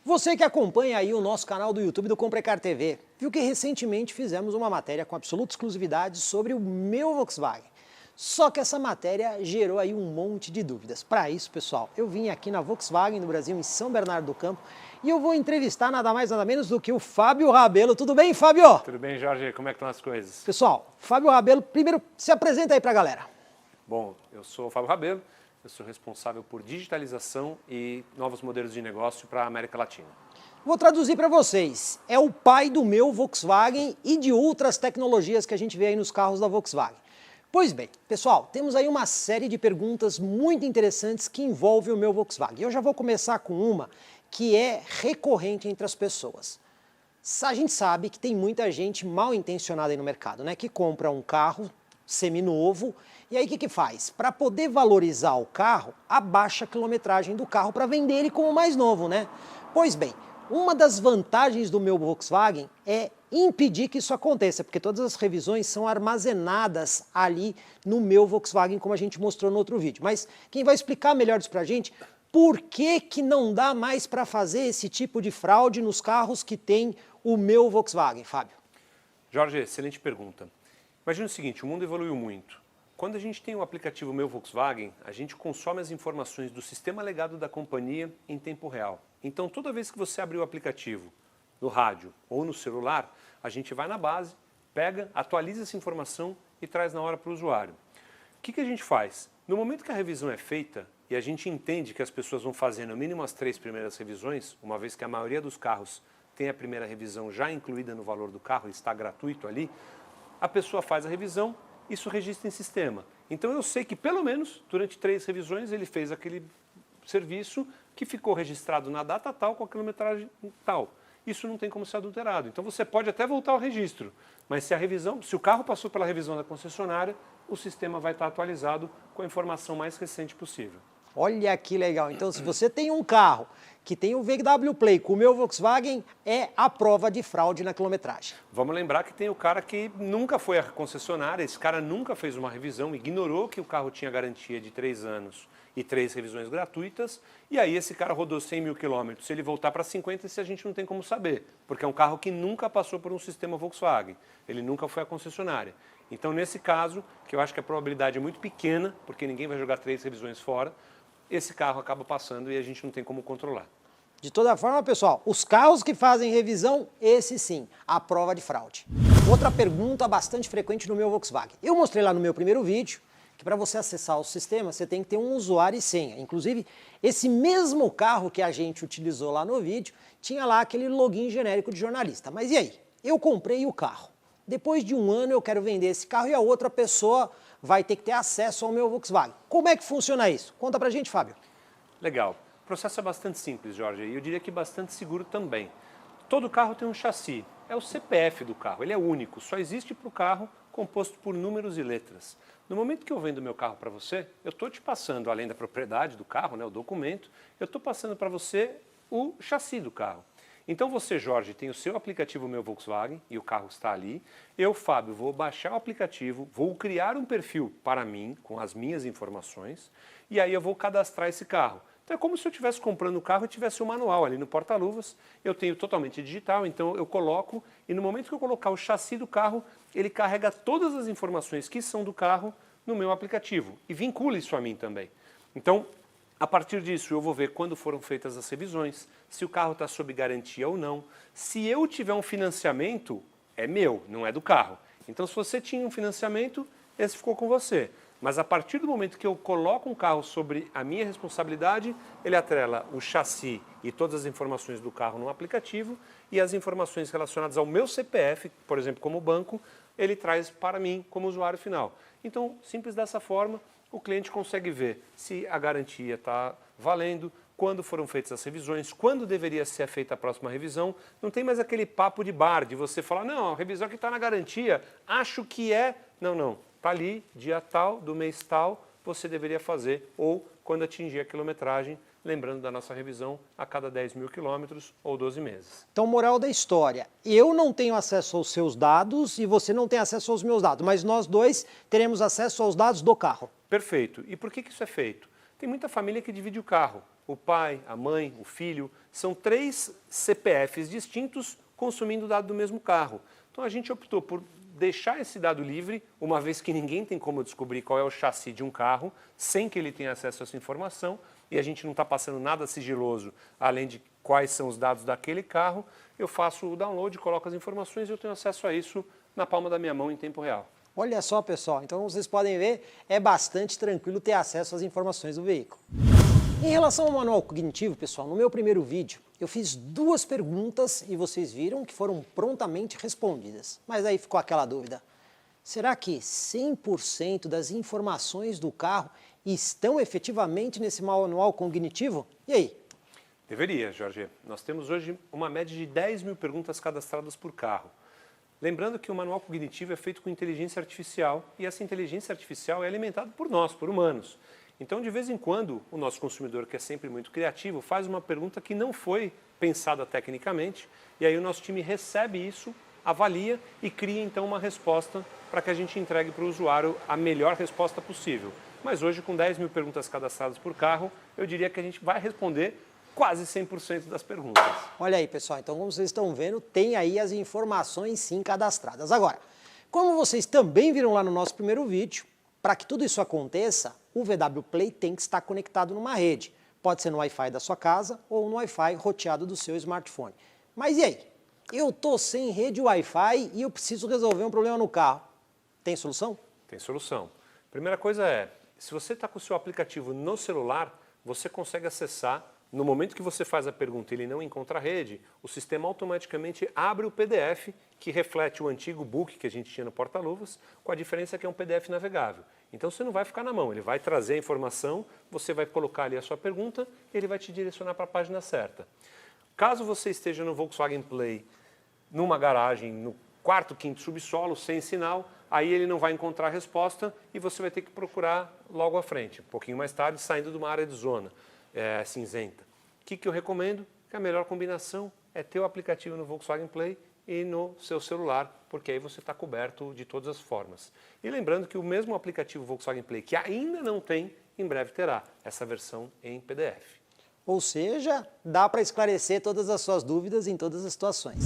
Você que acompanha aí o nosso canal do YouTube do Comprecar TV, viu que recentemente fizemos uma matéria com absoluta exclusividade sobre o meu Volkswagen. Só que essa matéria gerou aí um monte de dúvidas. Para isso, pessoal, eu vim aqui na Volkswagen do Brasil, em São Bernardo do Campo, e eu vou entrevistar nada mais nada menos do que o Fábio Rabelo. Tudo bem, Fábio? Tudo bem, Jorge? Como é que estão as coisas? Pessoal, Fábio Rabelo, primeiro se apresenta aí para a galera. Bom, eu sou o Fábio Rabelo, eu sou responsável por digitalização e novos modelos de negócio para a América Latina. Vou traduzir para vocês. É o pai do meu Volkswagen e de outras tecnologias que a gente vê aí nos carros da Volkswagen. Pois bem, pessoal, temos aí uma série de perguntas muito interessantes que envolvem o meu Volkswagen. Eu já vou começar com uma que é recorrente entre as pessoas. A gente sabe que tem muita gente mal intencionada aí no mercado, né? Que compra um carro seminovo e aí o que faz? Para poder valorizar o carro, abaixa a quilometragem do carro para vender ele como mais novo, né? Pois bem, uma das vantagens do meu Volkswagen é impedir que isso aconteça, porque todas as revisões são armazenadas ali no meu Volkswagen, como a gente mostrou no outro vídeo. Mas quem vai explicar melhor isso pra gente, por que não dá mais para fazer esse tipo de fraude nos carros que tem o meu Volkswagen, Fábio? Jorge, excelente pergunta. Imagina o seguinte, o mundo evoluiu muito. Quando a gente tem o aplicativo Meu Volkswagen, a gente consome as informações do sistema legado da companhia em tempo real. Então, toda vez que você abrir o aplicativo no rádio ou no celular, a gente vai na base, pega, atualiza essa informação e traz na hora para o usuário. O que a gente faz? No momento que a revisão é feita e a gente entende que as pessoas vão fazer no mínimo as 3 primeiras revisões, uma vez que a maioria dos carros tem a primeira revisão já incluída no valor do carro, está gratuito ali, a pessoa faz a revisão, isso registra em sistema. Então eu sei que pelo menos durante 3 revisões ele fez aquele serviço que ficou registrado na data tal com a quilometragem tal. Isso não tem como ser adulterado. Então você pode até voltar ao registro, mas se o carro passou pela revisão da concessionária, o sistema vai estar atualizado com a informação mais recente possível. Olha que legal. Então, se você tem um carro que tem o VW Play com o meu Volkswagen, é a prova de fraude na quilometragem. Vamos lembrar que tem o cara que nunca foi à concessionária, esse cara nunca fez uma revisão, ignorou que o carro tinha garantia de 3 anos e 3 revisões gratuitas, e aí esse cara rodou 100 mil quilômetros. Se ele voltar para 50, esse a gente não tem como saber, porque é um carro que nunca passou por um sistema Volkswagen, ele nunca foi à concessionária. Então, nesse caso, que eu acho que a probabilidade é muito pequena, porque ninguém vai jogar 3 revisões fora, esse carro acaba passando e a gente não tem como controlar. De toda forma, pessoal, os carros que fazem revisão, esse sim, a prova de fraude. Outra pergunta bastante frequente no meu Volkswagen. Eu mostrei lá no meu primeiro vídeo que para você acessar o sistema, você tem que ter um usuário e senha. Inclusive, esse mesmo carro que a gente utilizou lá no vídeo, tinha lá aquele login genérico de jornalista. Mas e aí? Eu comprei o carro. Depois de 1 ano eu quero vender esse carro e a outra pessoa vai ter que ter acesso ao meu Volkswagen. Como é que funciona isso? Conta pra gente, Fábio. Legal. O processo é bastante simples, Jorge, e eu diria que bastante seguro também. Todo carro tem um chassi, é o CPF do carro, ele é único, só existe para o carro composto por números e letras. No momento que eu vendo meu carro para você, eu estou te passando, além da propriedade do carro, né, o documento, eu estou passando para você o chassi do carro. Então você, Jorge, tem o seu aplicativo Meu Volkswagen e o carro está ali. Eu, Fábio, vou baixar o aplicativo, vou criar um perfil para mim, com as minhas informações, e aí eu vou cadastrar esse carro. Então é como se eu estivesse comprando o carro e tivesse um manual ali no porta-luvas, eu tenho totalmente digital, então eu coloco, e no momento que eu colocar o chassi do carro, ele carrega todas as informações que são do carro no meu aplicativo, e vincula isso a mim também. Então, a partir disso, eu vou ver quando foram feitas as revisões, se o carro está sob garantia ou não. Se eu tiver um financiamento, é meu, não é do carro. Então, se você tinha um financiamento, esse ficou com você. Mas a partir do momento que eu coloco um carro sobre a minha responsabilidade, ele atrela o chassi e todas as informações do carro no aplicativo e as informações relacionadas ao meu CPF, por exemplo, como banco, ele traz para mim como usuário final. Então, simples dessa forma, o cliente consegue ver se a garantia está valendo, quando foram feitas as revisões, quando deveria ser feita a próxima revisão. Não tem mais aquele papo de bar, de você falar, não, a revisão que está na garantia, acho que é... Não, está ali, dia tal, do mês tal, você deveria fazer, ou quando atingir a quilometragem, lembrando da nossa revisão, a cada 10 mil quilômetros ou 12 meses. Então, moral da história, eu não tenho acesso aos seus dados e você não tem acesso aos meus dados, mas nós dois teremos acesso aos dados do carro. Perfeito. E por que isso é feito? Tem muita família que divide o carro. O pai, a mãe, o filho, são 3 CPFs distintos consumindo o dado do mesmo carro. Então a gente optou por deixar esse dado livre, uma vez que ninguém tem como descobrir qual é o chassi de um carro, sem que ele tenha acesso a essa informação, e a gente não está passando nada sigiloso, além de quais são os dados daquele carro, eu faço o download, coloco as informações e eu tenho acesso a isso na palma da minha mão em tempo real. Olha só, pessoal, então vocês podem ver, é bastante tranquilo ter acesso às informações do veículo. Em relação ao manual cognitivo, pessoal, no meu primeiro vídeo, eu fiz 2 perguntas e vocês viram que foram prontamente respondidas. Mas aí ficou aquela dúvida, será que 100% das informações do carro estão efetivamente nesse manual cognitivo? E aí? Deveria, Jorge. Nós temos hoje uma média de 10 mil perguntas cadastradas por carro. Lembrando que o manual cognitivo é feito com inteligência artificial e essa inteligência artificial é alimentada por nós, por humanos. Então, de vez em quando, o nosso consumidor, que é sempre muito criativo, faz uma pergunta que não foi pensada tecnicamente e aí o nosso time recebe isso, avalia e cria então uma resposta para que a gente entregue para o usuário a melhor resposta possível. Mas hoje, com 10 mil perguntas cadastradas por carro, eu diria que a gente vai responder quase 100% das perguntas. Olha aí, pessoal, então como vocês estão vendo, tem aí as informações sim cadastradas. Agora, como vocês também viram lá no nosso primeiro vídeo, para que tudo isso aconteça, o VW Play tem que estar conectado numa rede. Pode ser no Wi-Fi da sua casa ou no Wi-Fi roteado do seu smartphone. Mas e aí? Eu estou sem rede Wi-Fi e eu preciso resolver um problema no carro. Tem solução? Tem solução. Primeira coisa é, se você está com o seu aplicativo no celular, você consegue acessar. No momento que você faz a pergunta e ele não encontra a rede, o sistema automaticamente abre o PDF que reflete o antigo book que a gente tinha no porta-luvas, com a diferença que é um PDF navegável. Então você não vai ficar na mão, ele vai trazer a informação, você vai colocar ali a sua pergunta e ele vai te direcionar para a página certa. Caso você esteja no Volkswagen Play, numa garagem, no 4º, 5º subsolo, sem sinal, aí ele não vai encontrar a resposta e você vai ter que procurar logo à frente, um pouquinho mais tarde, saindo de uma área de zona. Cinzenta. O que eu recomendo? Que a melhor combinação é ter o aplicativo no Volkswagen Play e no seu celular, porque aí você está coberto de todas as formas. E lembrando que o mesmo aplicativo Volkswagen Play, que ainda não tem, em breve terá essa versão em PDF. Ou seja, dá para esclarecer todas as suas dúvidas em todas as situações.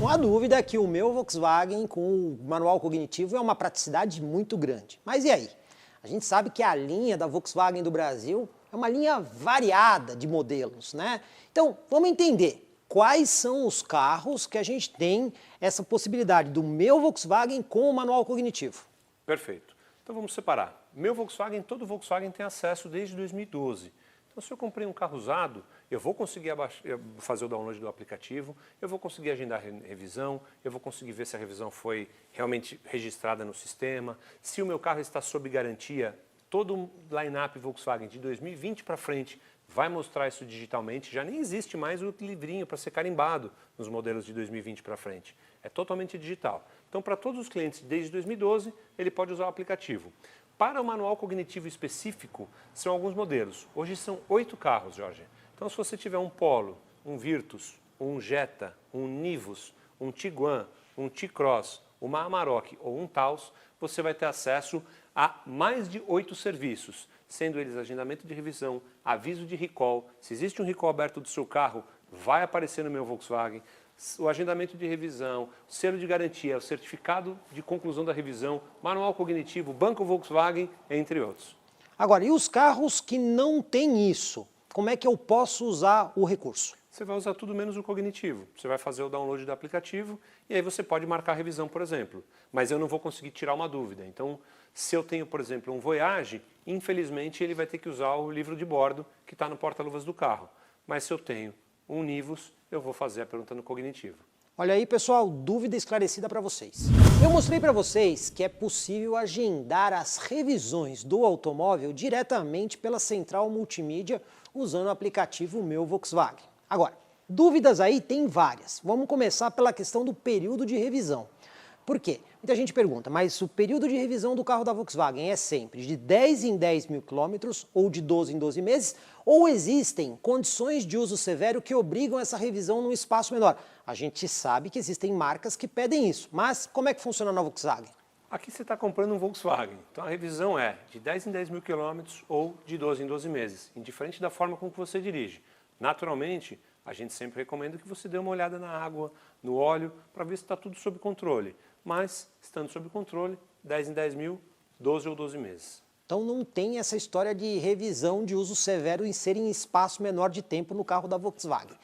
Não há dúvida que o meu Volkswagen com o manual cognitivo é uma praticidade muito grande. Mas e aí? A gente sabe que a linha da Volkswagen do Brasil é uma linha variada de modelos, né? Então, vamos entender quais são os carros que a gente tem essa possibilidade do meu Volkswagen com o manual cognitivo. Perfeito. Então vamos separar. Meu Volkswagen, todo Volkswagen tem acesso desde 2012. Então se eu comprei um carro usado, eu vou conseguir fazer o download do aplicativo, eu vou conseguir agendar revisão, eu vou conseguir ver se a revisão foi realmente registrada no sistema, se o meu carro está sob garantia. Todo o line-up Volkswagen de 2020 para frente vai mostrar isso digitalmente. Já nem existe mais o livrinho para ser carimbado nos modelos de 2020 para frente. É totalmente digital. Então, para todos os clientes desde 2012, ele pode usar o aplicativo. Para o manual cognitivo específico, são alguns modelos. Hoje são 8 carros, Jorge. Então, se você tiver um Polo, um Virtus, um Jetta, um Nivus, um Tiguan, um T-Cross, uma Amarok ou um Taos, você vai ter acesso a mais de 8 serviços, sendo eles agendamento de revisão, aviso de recall. Se existe um recall aberto do seu carro, vai aparecer no meu Volkswagen. O agendamento de revisão, selo de garantia, o certificado de conclusão da revisão, manual cognitivo, banco Volkswagen, entre outros. Agora, e os carros que não têm isso? Como é que eu posso usar o recurso? Você vai usar tudo menos o cognitivo. Você vai fazer o download do aplicativo e aí você pode marcar a revisão, por exemplo. Mas eu não vou conseguir tirar uma dúvida. Então, se eu tenho, por exemplo, um Voyage, infelizmente ele vai ter que usar o livro de bordo que está no porta-luvas do carro. Mas se eu tenho um Nivus, eu vou fazer a pergunta no cognitivo. Olha aí, pessoal, dúvida esclarecida para vocês. Eu mostrei para vocês que é possível agendar as revisões do automóvel diretamente pela central multimídia usando o aplicativo Meu Volkswagen. Agora, dúvidas aí tem várias. Vamos começar pela questão do período de revisão. Por quê? Muita gente pergunta, mas o período de revisão do carro da Volkswagen é sempre de 10 em 10 mil quilômetros ou de 12 em 12 meses? Ou existem condições de uso severo que obrigam essa revisão num espaço menor? A gente sabe que existem marcas que pedem isso, mas como é que funciona na Volkswagen? Aqui você está comprando um Volkswagen, então a revisão é de 10 em 10 mil quilômetros ou de 12 em 12 meses, indiferente da forma com que você dirige. Naturalmente, a gente sempre recomenda que você dê uma olhada na água, no óleo, para ver se está tudo sob controle. Mas, estando sob controle, 10 em 10 mil, 12 ou 12 meses. Então não tem essa história de revisão de uso severo em ser em espaço menor de tempo no carro da Volkswagen.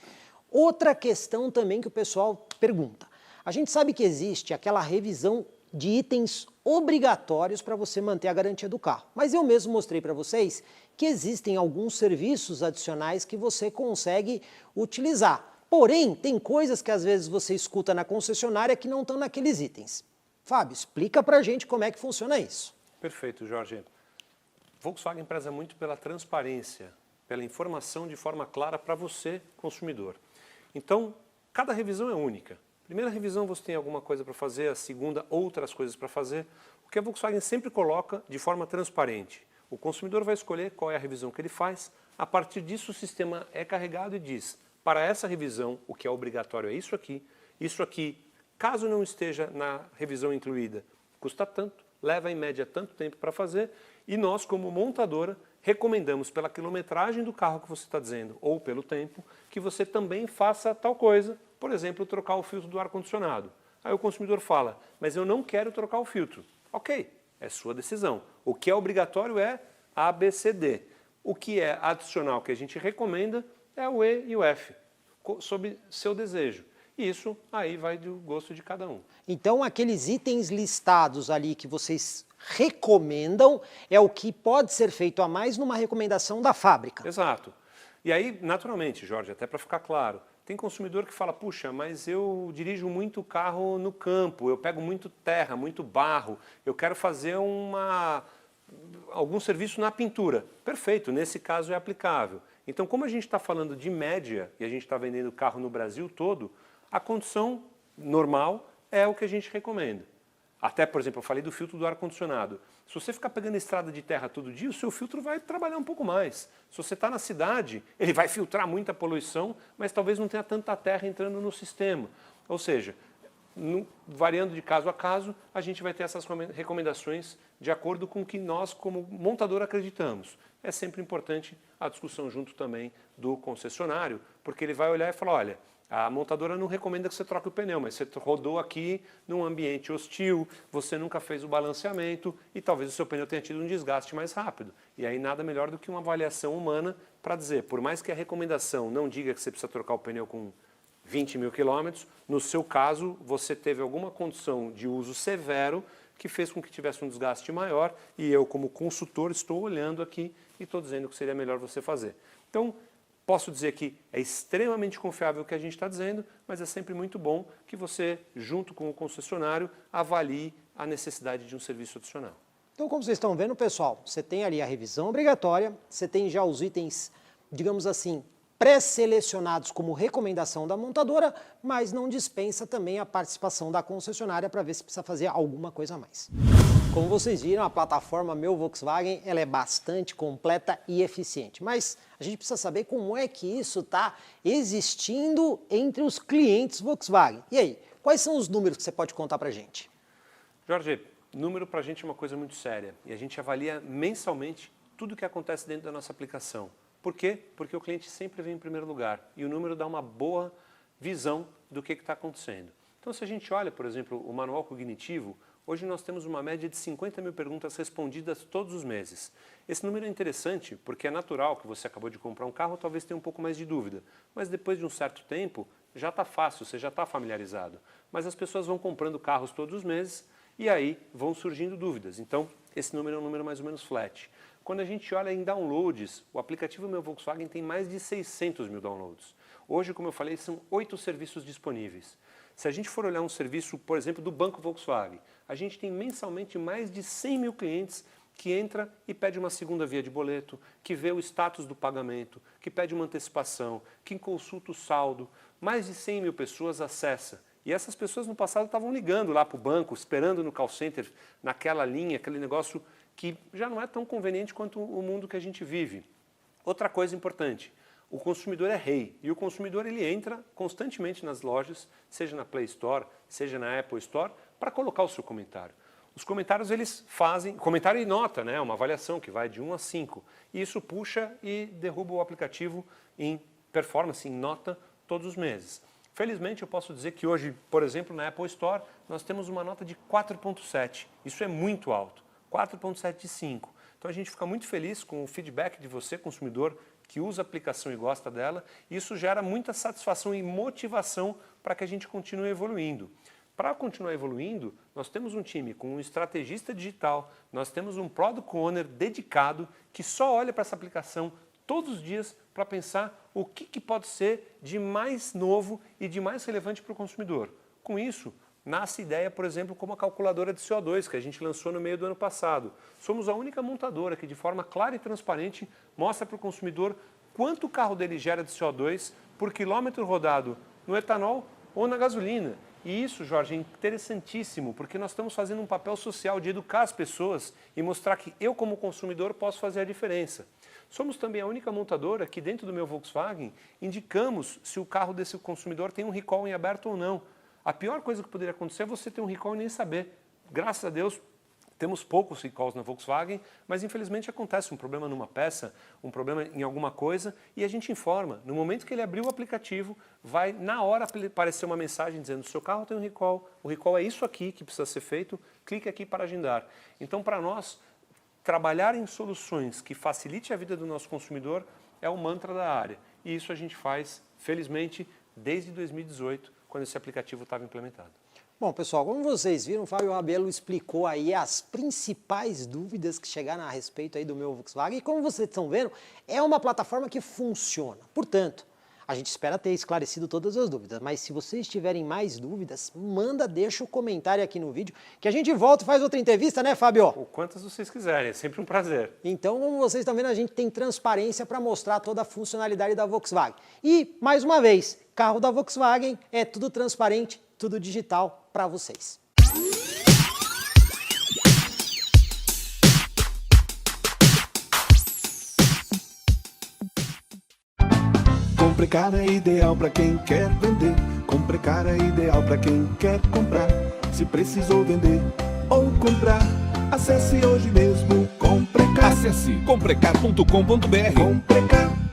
Outra questão também que o pessoal pergunta. A gente sabe que existe aquela revisão de itens obrigatórios para você manter a garantia do carro. Mas eu mesmo mostrei para vocês que existem alguns serviços adicionais que você consegue utilizar. Porém, tem coisas que às vezes você escuta na concessionária que não estão naqueles itens. Fábio, explica para a gente como é que funciona isso. Perfeito, Jorge. Volkswagen preza muito pela transparência, pela informação de forma clara para você, consumidor. Então, cada revisão é única. Primeira revisão você tem alguma coisa para fazer, a segunda outras coisas para fazer. O que a Volkswagen sempre coloca de forma transparente. O consumidor vai escolher qual é a revisão que ele faz, a partir disso o sistema é carregado e diz, para essa revisão o que é obrigatório é isso aqui, caso não esteja na revisão incluída, custa tanto, leva em média tanto tempo para fazer e nós como montadora recomendamos pela quilometragem do carro que você está dizendo ou pelo tempo que você também faça tal coisa. Por exemplo, trocar o filtro do ar-condicionado. Aí o consumidor fala, mas eu não quero trocar o filtro. Ok, é sua decisão. O que é obrigatório é A, B, C, D. O que é adicional que a gente recomenda é o E e o F, sob seu desejo. E isso aí vai do gosto de cada um. Então aqueles itens listados ali que vocês recomendam é o que pode ser feito a mais numa recomendação da fábrica. Exato. E aí, naturalmente, Jorge, até para ficar claro, tem consumidor que fala, puxa, mas eu dirijo muito carro no campo, eu pego muito terra, muito barro, eu quero fazer algum serviço na pintura. Perfeito, nesse caso é aplicável. Então, como a gente está falando de média e a gente está vendendo carro no Brasil todo, a condição normal é o que a gente recomenda. Até, por exemplo, eu falei do filtro do ar-condicionado. Se você ficar pegando estrada de terra todo dia, o seu filtro vai trabalhar um pouco mais. Se você está na cidade, ele vai filtrar muita poluição, mas talvez não tenha tanta terra entrando no sistema. Ou seja, variando de caso a caso, a gente vai ter essas recomendações de acordo com o que nós, como montador, acreditamos. É sempre importante a discussão junto também do concessionário, porque ele vai olhar e falar, olha, a montadora não recomenda que você troque o pneu, mas você rodou aqui num ambiente hostil, você nunca fez o balanceamento e talvez o seu pneu tenha tido um desgaste mais rápido. E aí nada melhor do que uma avaliação humana para dizer, por mais que a recomendação não diga que você precisa trocar o pneu com 20 mil quilômetros, no seu caso você teve alguma condição de uso severo que fez com que tivesse um desgaste maior e eu como consultor estou olhando aqui e estou dizendo que seria melhor você fazer. Então, posso dizer que é extremamente confiável o que a gente está dizendo, mas é sempre muito bom que você, junto com o concessionário, avalie a necessidade de um serviço adicional. Então, como vocês estão vendo, pessoal, você tem ali a revisão obrigatória, você tem já os itens, digamos assim, pré-selecionados como recomendação da montadora, mas não dispensa também a participação da concessionária para ver se precisa fazer alguma coisa a mais. Como vocês viram, a plataforma Meu Volkswagen ela é bastante completa e eficiente, mas a gente precisa saber como é que isso está existindo entre os clientes Volkswagen. E aí, quais são os números que você pode contar para a gente? Jorge, número para a gente é uma coisa muito séria e a gente avalia mensalmente tudo o que acontece dentro da nossa aplicação. Por quê? Porque o cliente sempre vem em primeiro lugar e o número dá uma boa visão do que está acontecendo. Então, se a gente olha, por exemplo, o manual cognitivo, hoje nós temos uma média de 50 mil perguntas respondidas todos os meses. Esse número é interessante porque é natural que você acabou de comprar um carro, talvez tenha um pouco mais de dúvida, mas depois de um certo tempo já está fácil, você já está familiarizado. Mas as pessoas vão comprando carros todos os meses e aí vão surgindo dúvidas. Então, esse número é um número mais ou menos flat. Quando a gente olha em downloads, o aplicativo Meu Volkswagen tem mais de 600 mil downloads. Hoje, como eu falei, são 8 serviços disponíveis. Se a gente for olhar um serviço, por exemplo, do Banco Volkswagen, a gente tem mensalmente mais de 100 mil clientes que entra e pede uma segunda via de boleto, que vê o status do pagamento, que pede uma antecipação, que consulta o saldo. Mais de 100 mil pessoas acessam. E essas pessoas no passado estavam ligando lá para o banco, esperando no call center, naquela linha, aquele negócio que já não é tão conveniente quanto o mundo que a gente vive. Outra coisa importante, o consumidor é rei e o consumidor ele entra constantemente nas lojas, seja na Play Store, seja na Apple Store, para colocar o seu comentário. Os comentários eles fazem, comentário e nota, né? Uma avaliação que vai de 1 a 5. E isso puxa e derruba o aplicativo em performance, em nota, todos os meses. Felizmente eu posso dizer que hoje, por exemplo, na Apple Store, nós temos uma nota de 4.7. Isso é muito alto, 4.7 de 5. Então a gente fica muito feliz com o feedback de você, consumidor, que usa a aplicação e gosta dela. E isso gera muita satisfação e motivação para que a gente continue evoluindo. Para continuar evoluindo, nós temos um time com um estrategista digital, nós temos um Product Owner dedicado que só olha para essa aplicação todos os dias para pensar o que pode ser de mais novo e de mais relevante para o consumidor. Com isso, nasce ideia, por exemplo, como a calculadora de CO2, que a gente lançou no meio do ano passado. Somos a única montadora que, de forma clara e transparente, mostra para o consumidor quanto o carro dele gera de CO2 por quilômetro rodado no etanol ou na gasolina. E isso, Jorge, é interessantíssimo, porque nós estamos fazendo um papel social de educar as pessoas e mostrar que eu, como consumidor, posso fazer a diferença. Somos também a única montadora que, dentro do meu Volkswagen, indicamos se o carro desse consumidor tem um recall em aberto ou não. A pior coisa que poderia acontecer é você ter um recall e nem saber. Graças a Deus, temos poucos recalls na Volkswagen, mas infelizmente acontece um problema numa peça, um problema em alguma coisa, e a gente informa. No momento que ele abrir o aplicativo, vai na hora aparecer uma mensagem dizendo: seu carro tem um recall, o recall é isso aqui que precisa ser feito, clique aqui para agendar. Então, para nós, trabalhar em soluções que facilite a vida do nosso consumidor é o mantra da área. E isso a gente faz, felizmente, desde 2018, quando esse aplicativo estava implementado. Bom, pessoal, como vocês viram, o Fábio Rabelo explicou aí as principais dúvidas que chegaram a respeito aí do meu Volkswagen. E como vocês estão vendo, é uma plataforma que funciona. Portanto, a gente espera ter esclarecido todas as dúvidas. Mas se vocês tiverem mais dúvidas, deixa o comentário aqui no vídeo, que a gente volta e faz outra entrevista, né, Fábio? Ou quantas vocês quiserem, é sempre um prazer. Então, como vocês estão vendo, a gente tem transparência para mostrar toda a funcionalidade da Volkswagen. E, mais uma vez, carro da Volkswagen é tudo transparente, tudo digital para vocês. Comprecar é ideal para quem quer vender. Comprecar é ideal para quem quer comprar. Se precisou vender ou comprar, acesse hoje mesmo Comprecar. Acesse comprecar.com.br. Comprecar.